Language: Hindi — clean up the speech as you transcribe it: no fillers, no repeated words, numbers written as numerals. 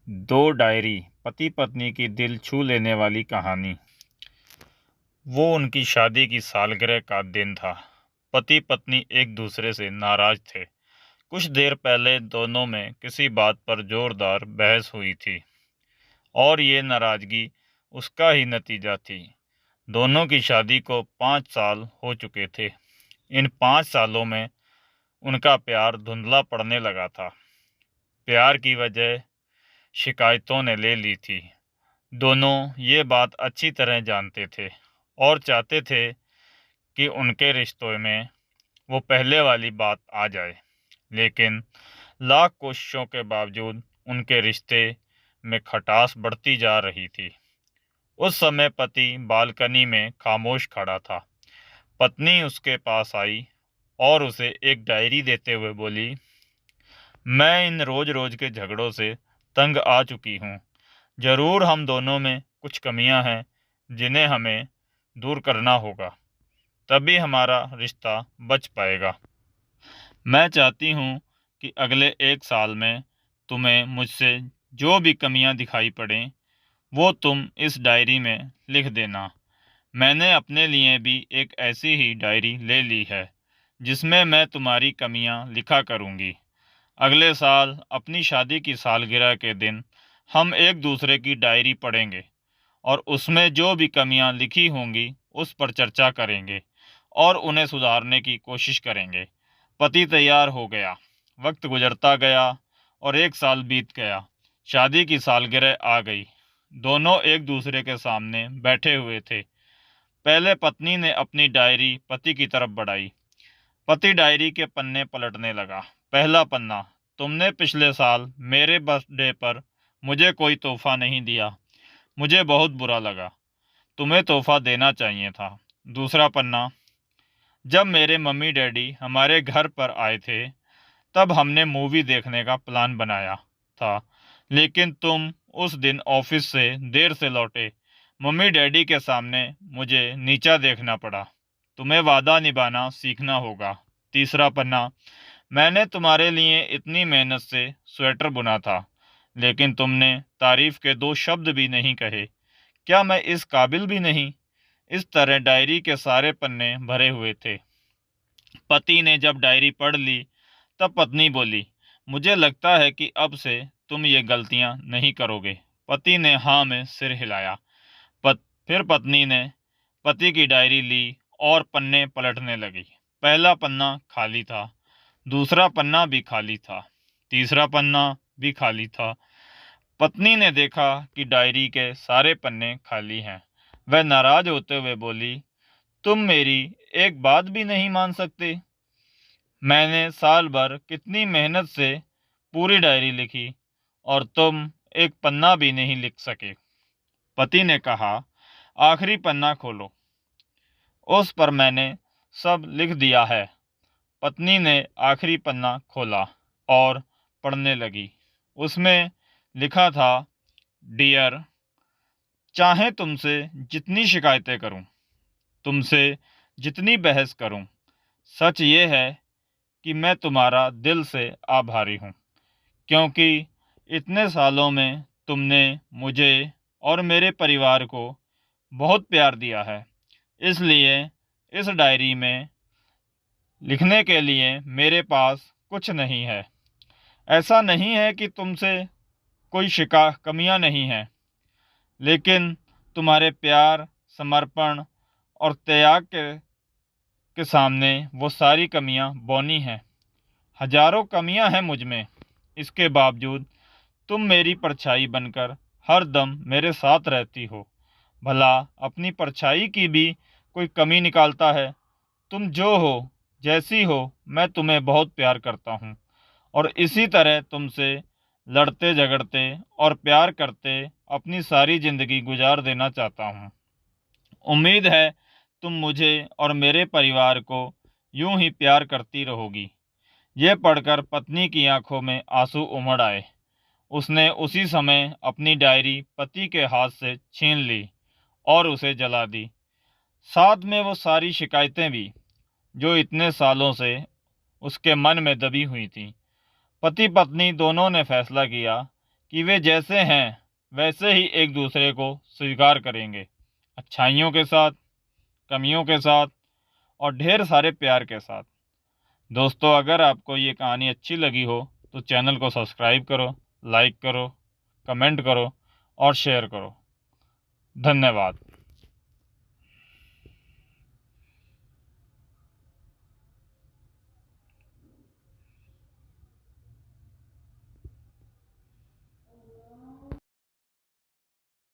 दो डायरी, पति पत्नी की दिल छू लेने वाली कहानी। वो उनकी शादी की सालगिरह का दिन था। पति पत्नी एक दूसरे से नाराज थे। कुछ देर पहले दोनों में किसी बात पर जोरदार बहस हुई थी और ये नाराजगी उसका ही नतीजा थी। दोनों की शादी को 5 साल हो चुके थे। इन 5 सालों में उनका प्यार धुंधला पड़ने लगा था। प्यार की वजह शिकायतों ने ले ली थी। दोनों ये बात अच्छी तरह जानते थे और चाहते थे कि उनके रिश्तों में वो पहले वाली बात आ जाए, लेकिन लाख कोशिशों के बावजूद उनके रिश्ते में खटास बढ़ती जा रही थी। उस समय पति बालकनी में खामोश खड़ा था। पत्नी उसके पास आई और उसे एक डायरी देते हुए बोली, मैं इन रोज रोज के झगड़ों से तंग आ चुकी हूँ। जरूर हम दोनों में कुछ कमियां हैं जिन्हें हमें दूर करना होगा, तभी हमारा रिश्ता बच पाएगा। मैं चाहती हूँ कि अगले 1 साल में तुम्हें मुझसे जो भी कमियां दिखाई पड़ें वो तुम इस डायरी में लिख देना। मैंने अपने लिए भी एक ऐसी ही डायरी ले ली है जिसमें मैं तुम्हारी कमियां लिखा करूँगी। अगले साल अपनी शादी की सालगिरह के दिन हम एक दूसरे की डायरी पढ़ेंगे और उसमें जो भी कमियां लिखी होंगी उस पर चर्चा करेंगे और उन्हें सुधारने की कोशिश करेंगे। पति तैयार हो गया। वक्त गुजरता गया और 1 साल बीत गया। शादी की सालगिरह आ गई। दोनों एक दूसरे के सामने बैठे हुए थे। पहले पत्नी ने अपनी डायरी पति की तरफ बढ़ाई। पति डायरी के पन्ने पलटने लगा। पहला पन्ना, तुमने पिछले साल मेरे बर्थडे पर मुझे कोई तोहफा नहीं दिया। मुझे बहुत बुरा लगा। तुम्हें तोहफा देना चाहिए था। दूसरा पन्ना, जब मेरे मम्मी डैडी हमारे घर पर आए थे तब हमने मूवी देखने का प्लान बनाया था, लेकिन तुम उस दिन ऑफिस से देर से लौटे। मम्मी डैडी के सामने मुझे नीचा देखना पड़ा। तुम्हें वादा निभाना सीखना होगा। तीसरा पन्ना, मैंने तुम्हारे लिए इतनी मेहनत से स्वेटर बुना था, लेकिन तुमने तारीफ के 2 शब्द भी नहीं कहे। क्या मैं इस काबिल भी नहीं? इस तरह डायरी के सारे पन्ने भरे हुए थे। पति ने जब डायरी पढ़ ली तब पत्नी बोली, मुझे लगता है कि अब से तुम ये गलतियां नहीं करोगे। पति ने हाँ में सिर हिलाया। फिर पत्नी ने पति की डायरी ली और पन्ने पलटने लगी। पहला पन्ना खाली था। दूसरा पन्ना भी खाली था। तीसरा पन्ना भी खाली था। पत्नी ने देखा कि डायरी के सारे पन्ने खाली हैं। वह नाराज होते हुए बोली, तुम मेरी एक बात भी नहीं मान सकते? मैंने साल भर कितनी मेहनत से पूरी डायरी लिखी और तुम एक पन्ना भी नहीं लिख सके। पति ने कहा, आखिरी पन्ना खोलो, उस पर मैंने सब लिख दिया है। पत्नी ने आखिरी पन्ना खोला और पढ़ने लगी। उसमें लिखा था, डियर, चाहे तुमसे जितनी शिकायतें करूं, तुमसे जितनी बहस करूं, सच ये है कि मैं तुम्हारा दिल से आभारी हूं, क्योंकि इतने सालों में तुमने मुझे और मेरे परिवार को बहुत प्यार दिया है। इसलिए इस डायरी में लिखने के लिए मेरे पास कुछ नहीं है। ऐसा नहीं है कि तुमसे कोई कमियां नहीं हैं, लेकिन तुम्हारे प्यार, समर्पण और त्याग के सामने वो सारी कमियां बौनी हैं। हजारों कमियां हैं मुझ में, इसके बावजूद तुम मेरी परछाई बनकर हर दम मेरे साथ रहती हो। भला अपनी परछाई की भी कोई कमी निकालता है? तुम जो हो, जैसी हो, मैं तुम्हें बहुत प्यार करता हूँ और इसी तरह तुमसे लड़ते झगड़ते और प्यार करते अपनी सारी जिंदगी गुजार देना चाहता हूँ। उम्मीद है तुम मुझे और मेरे परिवार को यूं ही प्यार करती रहोगी। ये पढ़कर पत्नी की आंखों में आंसू उमड़ आए। उसने उसी समय अपनी डायरी पति के हाथ से छीन ली और उसे जला दी। साथ में वो सारी शिकायतें भी जो इतने सालों से उसके मन में दबी हुई थीं। पति पत्नी दोनों ने फैसला किया कि वे जैसे हैं वैसे ही एक दूसरे को स्वीकार करेंगे, अच्छाइयों के साथ, कमियों के साथ और ढेर सारे प्यार के साथ। दोस्तों, अगर आपको ये कहानी अच्छी लगी हो तो चैनल को सब्सक्राइब करो, लाइक करो, कमेंट करो और शेयर करो। धन्यवाद।